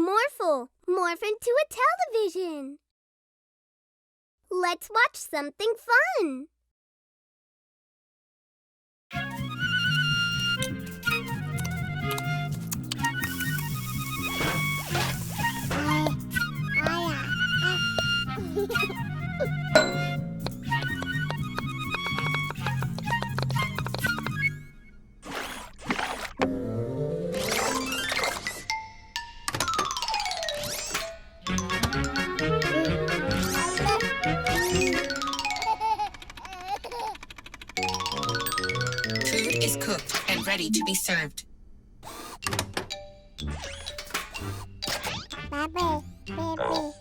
Morphle, morph into a television. Let's watch something fun. Food is cooked and ready to be served. Bebe, Bebe.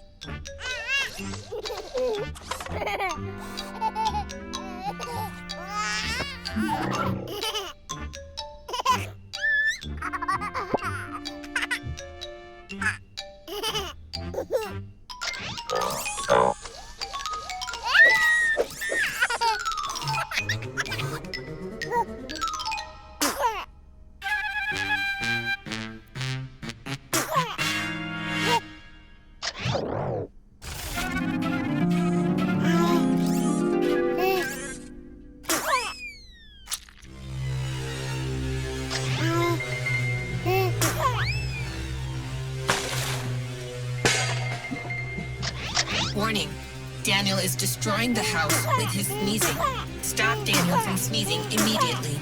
Warning, Daniel is destroying the house with his sneezing. Stop Daniel from sneezing immediately.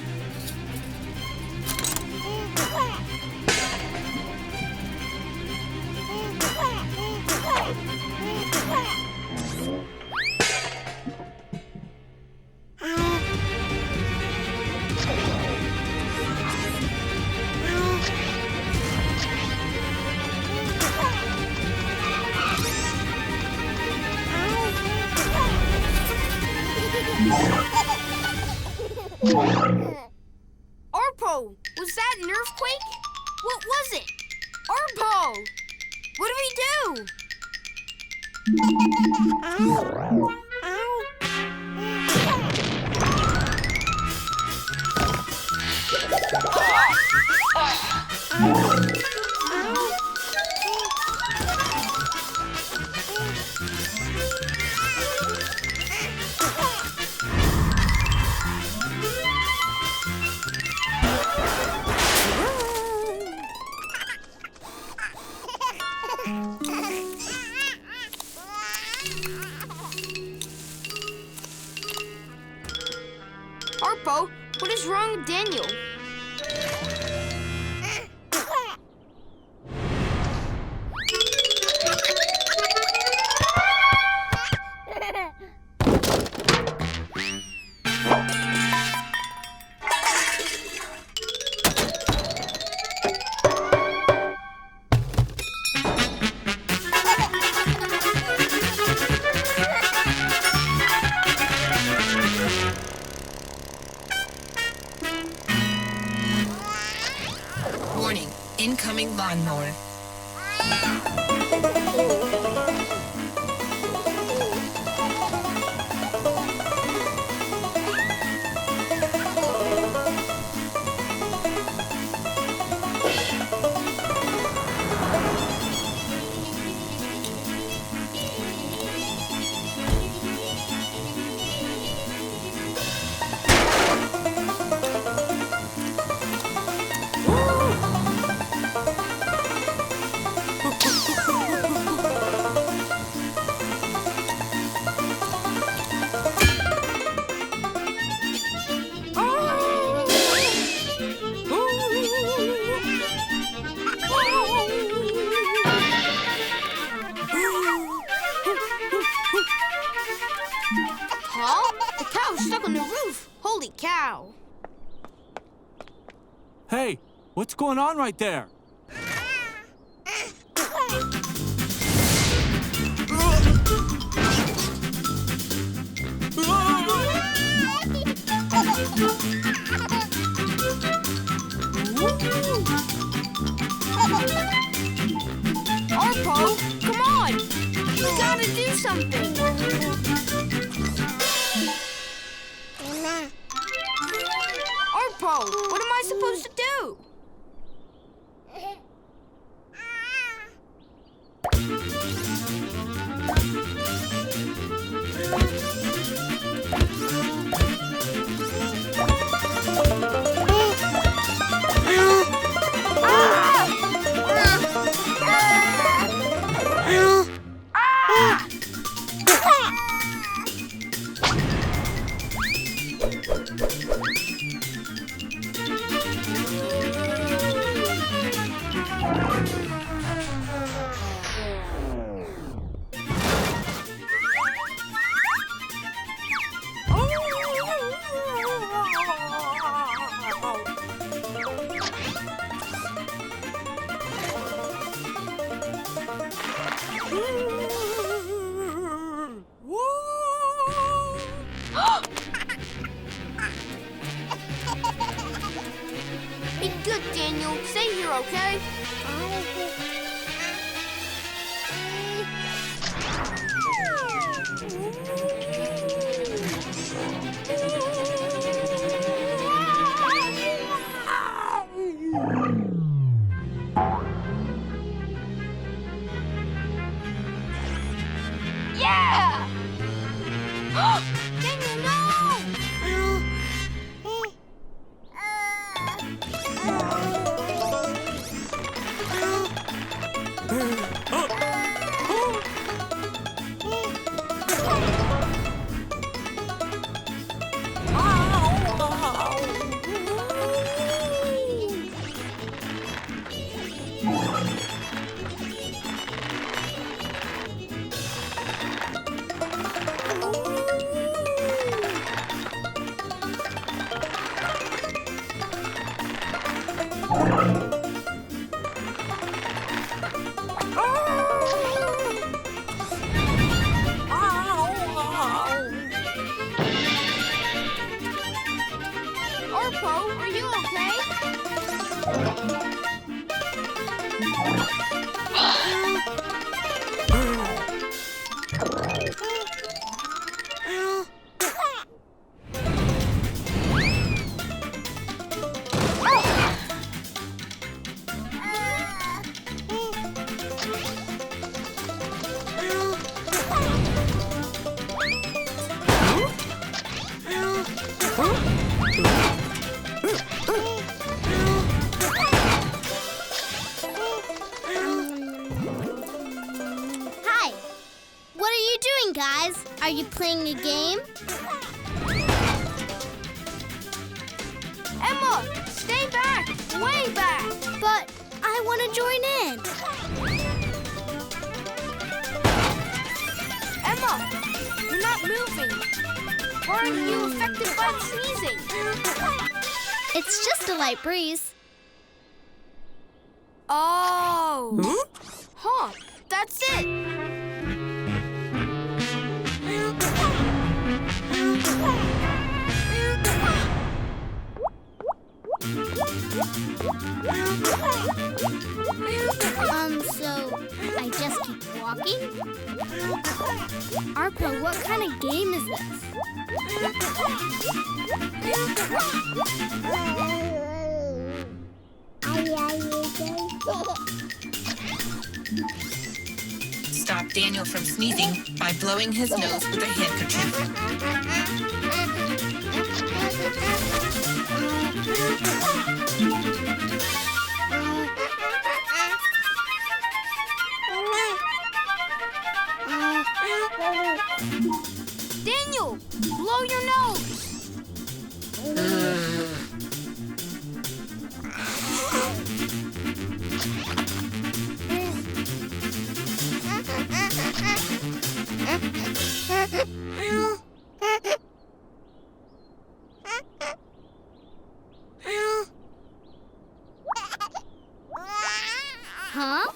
Arpo, was that an earthquake? What was it? Arpo! What do we do? Arpo, what is wrong with Daniel? Warning, incoming lawnmower. Huh? The cow's stuck on the roof. Holy cow. Hey, what's going on right there? Arpo, come on. You gotta do something. Arpo, what am I supposed to do? Daniel, no! Arpo, are you okay? Hi. What are you doing, guys? Are you playing a game? Emma, stay back! Way back! But I want to join in. Emma, you're not moving. Why aren't you affected by the sneezing? It's just a light breeze. Oh. Huh? That's it. So I just keep walking? Arpo, what kind of game is this? Stop Daniel from sneezing by blowing his nose with a handkerchief. Daniel, blow your nose. Huh?